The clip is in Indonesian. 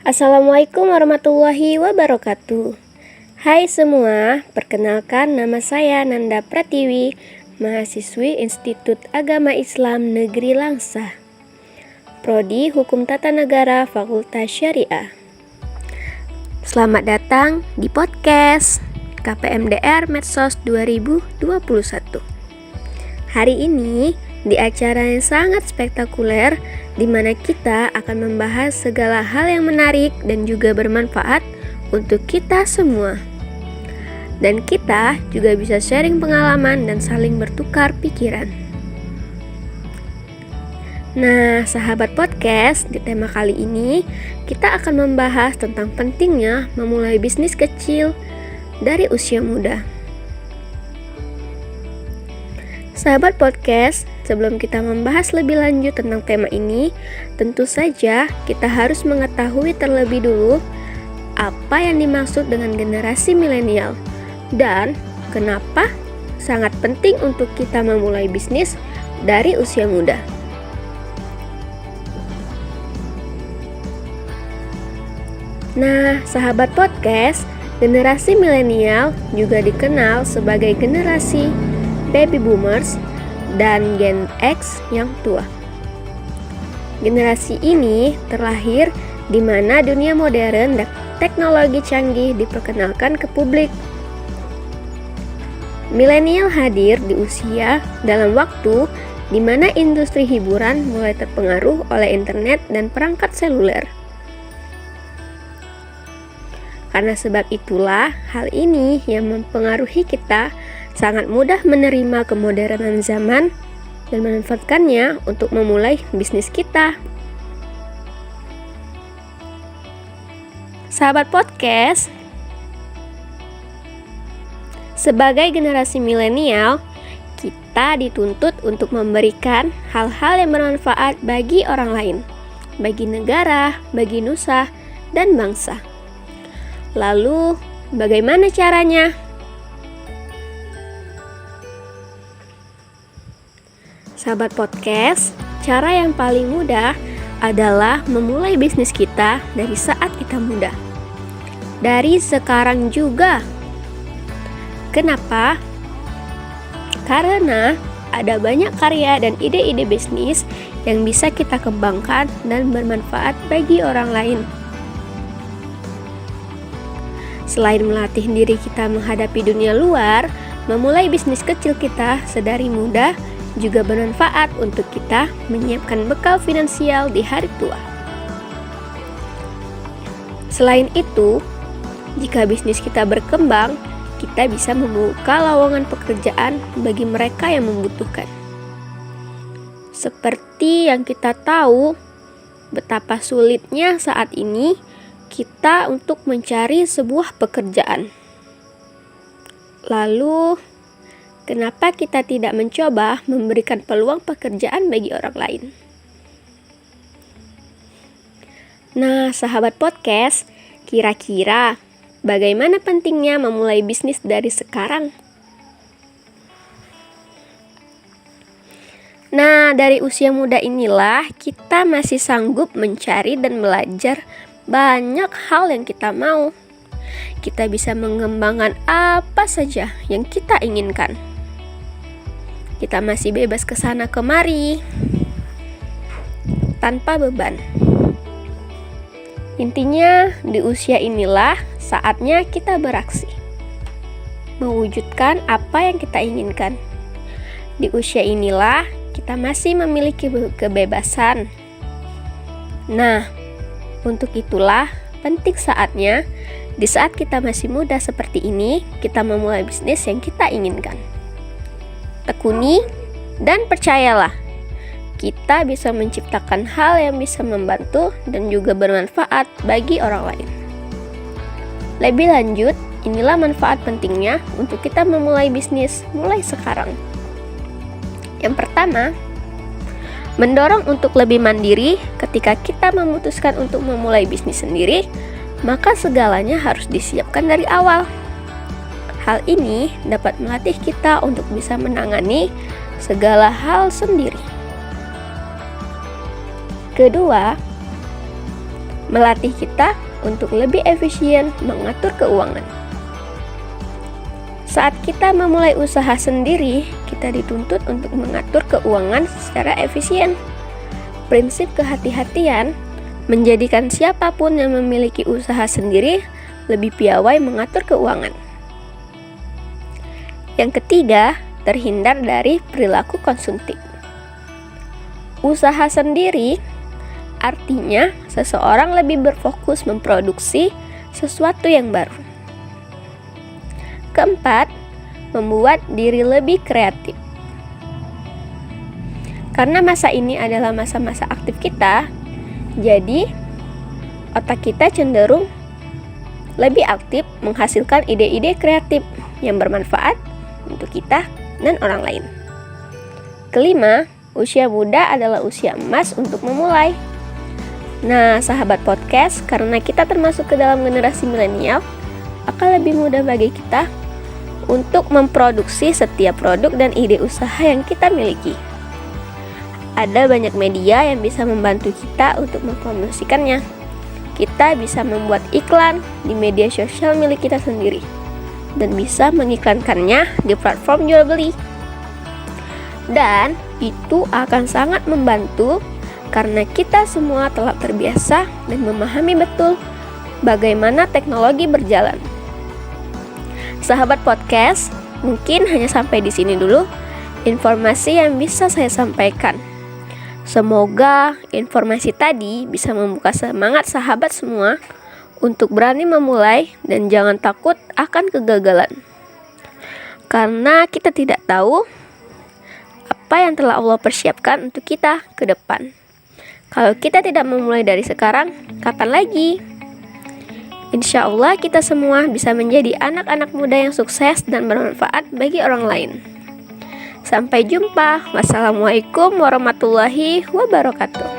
Assalamualaikum warahmatullahi wabarakatuh. Hai semua, perkenalkan nama saya Nanda Pratiwi, mahasiswi Institut Agama Islam Negeri Langsa, Prodi Hukum Tata Negara Fakultas Syariah. Selamat datang di podcast KPMDR Medsos 2021. Hari ini di acara yang sangat spektakuler, di mana kita akan membahas segala hal yang menarik dan juga bermanfaat untuk kita semua. Dan kita juga bisa sharing pengalaman dan saling bertukar pikiran. Nah, sahabat podcast, di tema kali ini kita akan membahas tentang pentingnya memulai bisnis kecil dari usia muda. Sahabat podcast, sebelum kita membahas lebih lanjut tentang tema ini, tentu saja kita harus mengetahui terlebih dulu apa yang dimaksud dengan generasi milenial dan kenapa sangat penting untuk kita memulai bisnis dari usia muda. Nah, sahabat podcast, generasi milenial juga dikenal sebagai generasi Baby Boomers dan Gen X yang tua. Generasi ini terlahir di mana dunia modern dan teknologi canggih diperkenalkan ke publik. Milenial hadir di usia dalam waktu di mana industri hiburan mulai terpengaruh oleh internet dan perangkat seluler. Karena sebab itulah hal ini yang mempengaruhi kita sangat mudah menerima kemodernan zaman dan memanfaatkannya untuk memulai bisnis kita. Sahabat podcast, sebagai generasi milenial, kita dituntut untuk memberikan hal-hal yang bermanfaat bagi orang lain, bagi negara, bagi nusa, dan bangsa. Lalu, bagaimana caranya? Sahabat podcast, cara yang paling mudah adalah memulai bisnis kita dari saat kita muda. Dari sekarang juga. Kenapa? Karena ada banyak karya dan ide-ide bisnis yang bisa kita kembangkan dan bermanfaat bagi orang lain. Selain melatih diri kita menghadapi dunia luar, memulai bisnis kecil kita sedari muda juga bermanfaat untuk kita menyiapkan bekal finansial di hari tua. Selain itu, jika bisnis kita berkembang, kita bisa membuka lowongan pekerjaan bagi mereka yang membutuhkan. Seperti yang kita tahu, betapa sulitnya saat ini kita untuk mencari sebuah pekerjaan. Lalu, kenapa kita tidak mencoba memberikan peluang pekerjaan bagi orang lain? Nah, sahabat podcast, kira-kira bagaimana pentingnya memulai bisnis dari sekarang? Nah, dari usia muda inilah kita masih sanggup mencari dan belajar banyak hal yang kita mau. Kita bisa mengembangkan apa saja yang kita inginkan. Kita masih bebas ke sana kemari tanpa beban. Intinya, di usia inilah saatnya kita beraksi, mewujudkan apa yang kita inginkan. Di usia inilah kita masih memiliki kebebasan. Nah, untuk itulah penting saatnya di saat kita masih muda seperti ini, kita memulai bisnis yang kita inginkan. Tekuni dan percayalah, kita bisa menciptakan hal yang bisa membantu dan juga bermanfaat bagi orang lain. Lebih lanjut, inilah manfaat pentingnya untuk kita memulai bisnis mulai sekarang. Yang pertama, mendorong untuk lebih mandiri. Ketika kita memutuskan untuk memulai bisnis sendiri, maka segalanya harus disiapkan dari awal. Hal ini dapat melatih kita untuk bisa menangani segala hal sendiri. Kedua, melatih kita untuk lebih efisien mengatur keuangan. Saat kita memulai usaha sendiri, kita dituntut untuk mengatur keuangan secara efisien. Prinsip kehati-hatian menjadikan siapapun yang memiliki usaha sendiri lebih piawai mengatur keuangan. Yang ketiga, terhindar dari perilaku konsumtif. Usaha sendiri artinya seseorang lebih berfokus memproduksi sesuatu yang baru. Keempat, membuat diri lebih kreatif. Karena masa ini adalah masa-masa aktif kita, jadi otak kita cenderung lebih aktif menghasilkan ide-ide kreatif yang bermanfaat untuk kita dan orang lain. Kelima, usia muda adalah usia emas untuk memulai. Nah, sahabat podcast, karena kita termasuk ke dalam generasi milenial, akan lebih mudah bagi kita untuk memproduksi setiap produk dan ide usaha yang kita miliki. Ada banyak media yang bisa membantu kita untuk mempromosikannya. Kita bisa membuat iklan di media sosial milik kita sendiri dan bisa mengiklankannya di platform jual beli. Dan itu akan sangat membantu karena kita semua telah terbiasa dan memahami betul bagaimana teknologi berjalan. Sahabat podcast, mungkin hanya sampai di sini dulu informasi yang bisa saya sampaikan. Semoga informasi tadi bisa membuka semangat sahabat semua untuk berani memulai dan jangan takut akan kegagalan. Karena kita tidak tahu apa yang telah Allah persiapkan untuk kita ke depan. Kalau kita tidak memulai dari sekarang, kapan lagi? Insya Allah kita semua bisa menjadi anak-anak muda yang sukses dan bermanfaat bagi orang lain. Sampai jumpa. Wassalamualaikum warahmatullahi wabarakatuh.